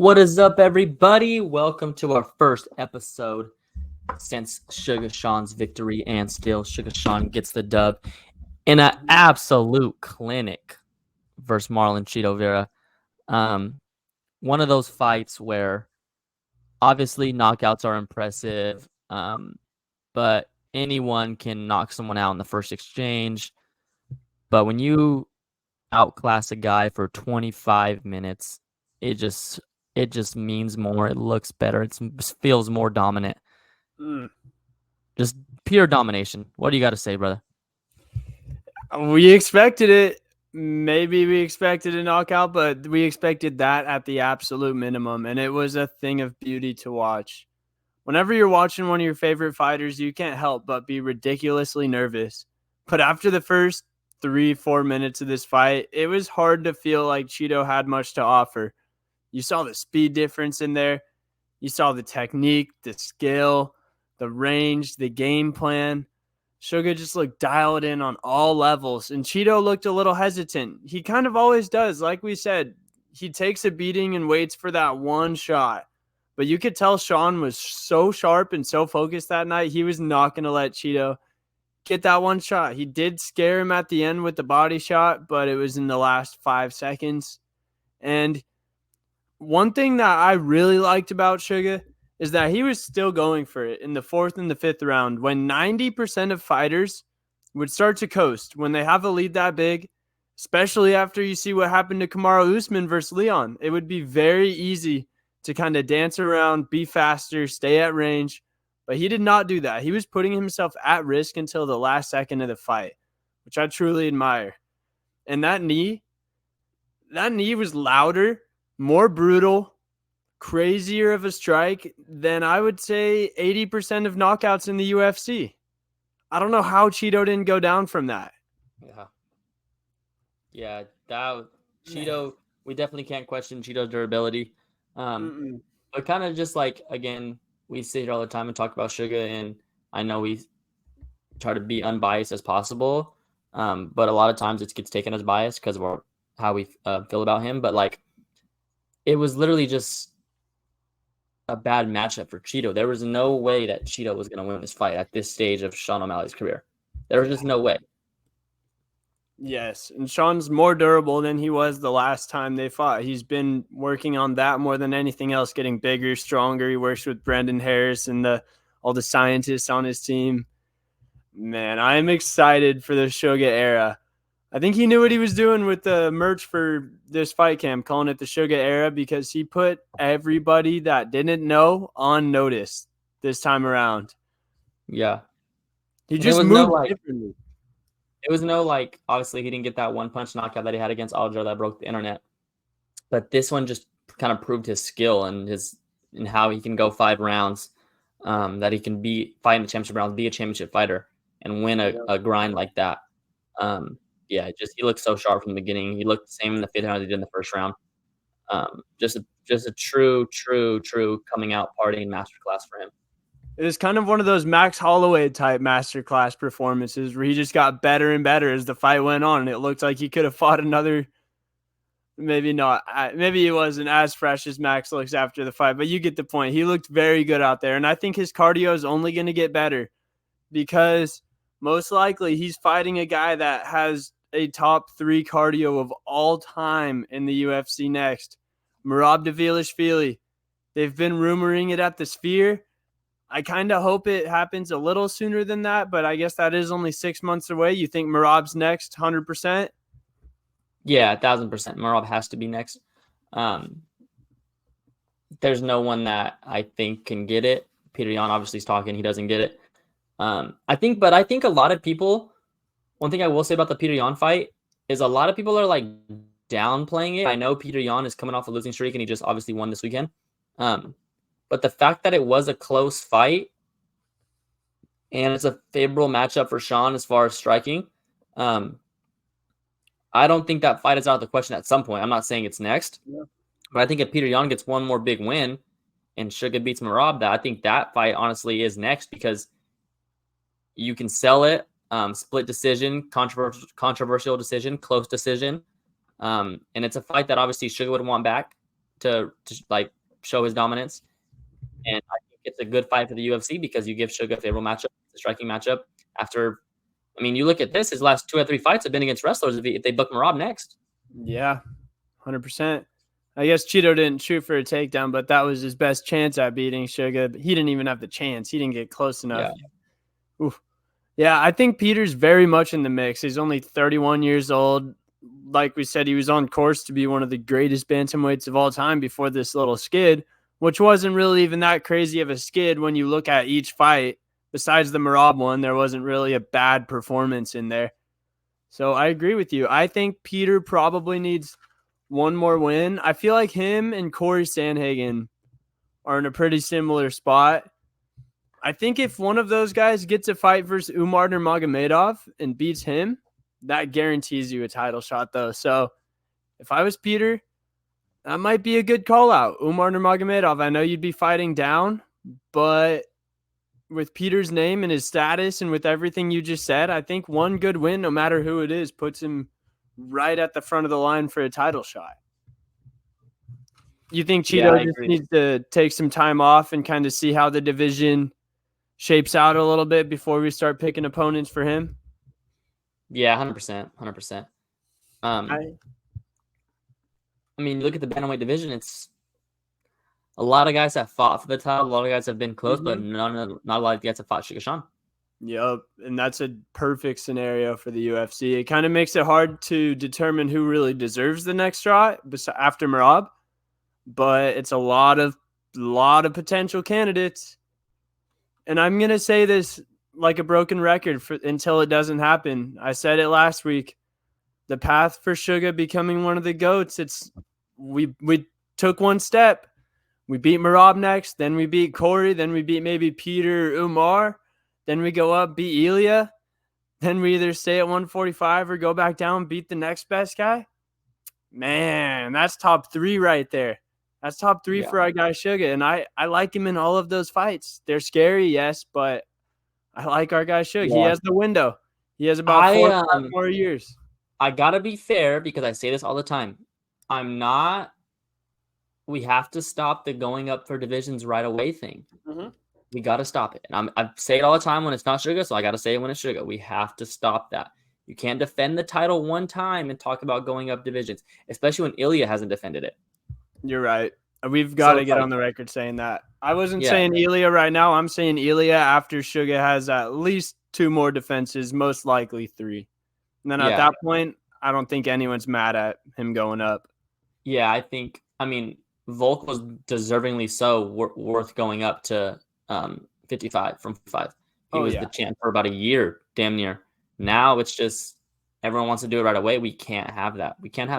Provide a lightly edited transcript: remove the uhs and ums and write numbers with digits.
What is up, everybody? Welcome to our first episode since Suga Sean's victory, and still Suga Sean gets the dub in an absolute clinic versus Marlon Cheeto Vera. One of those fights where obviously knockouts are impressive, but anyone can knock someone out in the first exchange. But when you outclass a guy for 25 minutes, it just means more. It looks better. It feels more dominant. Just pure domination. What do you got to say, brother? We expected it. Maybe we expected a knockout, but we expected that at the absolute minimum, and it was a thing of beauty to watch. Whenever you're watching one of your favorite fighters, you can't help but be ridiculously nervous. But after the first 3-4 minutes of this fight, it was hard to feel like Cheeto had much to offer. You saw the speed difference in there. You saw the technique, the skill, the range, the game plan. Suga just looked dialed in on all levels, and Cheeto looked a little hesitant. He kind of always does. Like we said, he takes a beating and waits for that one shot. But you could tell Sean was so sharp and so focused that night, he was not going to let Cheeto get that one shot. He did scare him at the end with the body shot, but it was in the last 5 seconds. And one thing that I really liked about Suga is that he was still going for it in the 4th and the 5th round when 90% of fighters would start to coast when they have a lead that big, especially after you see what happened to Kamaru Usman versus Leon. It would be very easy to kind of dance around, be faster, stay at range, but he did not do that. He was putting himself at risk until the last second of the fight, which I truly admire. And that knee was louder, more brutal, crazier of a strike than I would say 80% of knockouts in the UFC. I don't know how Cheeto didn't go down from that. Yeah, that Cheeto. We definitely can't question Cheeto's durability. But kind of just like, again, we sit here all the time and talk about Suga, and I know we try to be unbiased as possible, but a lot of times it gets taken as bias because of how we feel about him. But like, it was literally just a bad matchup for Cheeto. There was no way that Cheeto was going to win this fight at this stage of Sean O'Malley's career. There was just no way. Yes, and Sean's more durable than he was the last time they fought. He's been working on that more than anything else, getting bigger, stronger. He works with Brendan Harris and all the scientists on his team. Man, I'm excited for the Suga era. I think he knew what he was doing with the merch for this fight camp, calling it the Suga era, because he put everybody that didn't know on notice this time around. Yeah. He just moved differently. It was obviously he didn't get that one punch knockout that he had against Aljo that broke the internet. But this one just kind of proved his skill and how he can go 5 rounds, that he can fight in the championship rounds, be a championship fighter, and win a grind like that. He looked so sharp from the beginning. He looked the same in the 5th round as he did in the 1st round. Just a true coming out party and masterclass for him. It was kind of one of those Max Holloway type masterclass performances where he just got better and better as the fight went on. And it looked like he could have fought another, maybe not. Maybe he wasn't as fresh as Max looks after the fight, but you get the point. He looked very good out there. And I think his cardio is only going to get better because most likely he's fighting a guy that has a top 3 cardio of all time in the UFC next. Merab Dvalishvili. They've been rumoring it at the Sphere. I kind of hope it happens a little sooner than that, but I guess that is only 6 months away. You think Merab's next, 100%? Yeah, 1,000%. Merab has to be next. There's no one that I think can get it. Peter Yan obviously is talking. He doesn't get it. I think a lot of people, one thing I will say about the Peter Yan fight is a lot of people are like downplaying it. I know Peter Yan is coming off a losing streak and he just obviously won this weekend. But the fact that it was a close fight and it's a favorable matchup for Sean as far as striking, I don't think that fight is out of the question at some point. I'm not saying it's next, but I think if Peter Yan gets one more big win and Suga beats Merab, I think that fight honestly is next because you can sell it, split decision, controversial decision, close decision, and it's a fight that obviously Suga would want back. to like show his dominance. And I think it's a good fight for the UFC because you give Suga a favorable matchup, a striking matchup. After, I mean, you look at this, his last 2 or 3 fights have been against wrestlers if they book Merab next. Yeah, 100%. I guess Cheeto didn't shoot for a takedown, but that was his best chance at beating Suga. He didn't even have the chance. He didn't get close enough. Yeah. Oof. Yeah, I think Peter's very much in the mix. He's only 31 years old. Like we said, he was on course to be one of the greatest bantamweights of all time before this little skid, which wasn't really even that crazy of a skid when you look at each fight. Besides the Merab one, there wasn't really a bad performance in there. So I agree with you. I think Peter probably needs one more win. I feel like him and Corey Sandhagen are in a pretty similar spot. I think if one of those guys gets a fight versus Umar Nurmagomedov and beats him, that guarantees you a title shot, though. So if I was Peter, that might be a good call out. Umar Nurmagomedov, I know you'd be fighting down, but with Peter's name and his status and with everything you just said, I think one good win, no matter who it is, puts him right at the front of the line for a title shot. You think Cheeto just needs to take some time off and kind of see how the division shapes out a little bit before we start picking opponents for him? Yeah, 100%. 100%. I mean, look at the bantamweight division. It's a lot of guys have fought for the title. A lot of guys have been close, but not a lot of guys have fought Suga Sean. Yep, and that's a perfect scenario for the UFC. It kind of makes it hard to determine who really deserves the next shot after Merab, but it's a lot of potential candidates. And I'm going to say this like a broken record until it doesn't happen. I said it last week. The path for Suga becoming one of the GOATs, we took one step. We beat Merab next, then we beat Corey, then we beat maybe Peter, Umar, then we go up, beat Ilya, then we either stay at 145 or go back down, beat the next best guy. Man, that's top 3 right there. That's top 3 for our guy Suga, and I like him in all of those fights. They're scary, yes, but I like our guy Suga. Yeah. He has the window. He has about 4 more years. I gotta be fair because I say this all the time. We have to stop the going up for divisions right away thing. We got to stop it. And I say it all the time when it's not Suga, so I got to say it when it's Suga. We have to stop that. You can't defend the title one time and talk about going up divisions, especially when Ilya hasn't defended it. You're right. We've got to get on the record saying that. I wasn't saying Ilya right now. I'm saying Ilya after Suga has at least 2 more defenses, most likely 3. And then at that point, I don't think anyone's mad at him going up. Yeah, I mean, Volk was deservingly so worth going up to 55 from 55. He was the champ for about a year, damn near. Now it's just everyone wants to do it right away. We can't have that. We can't have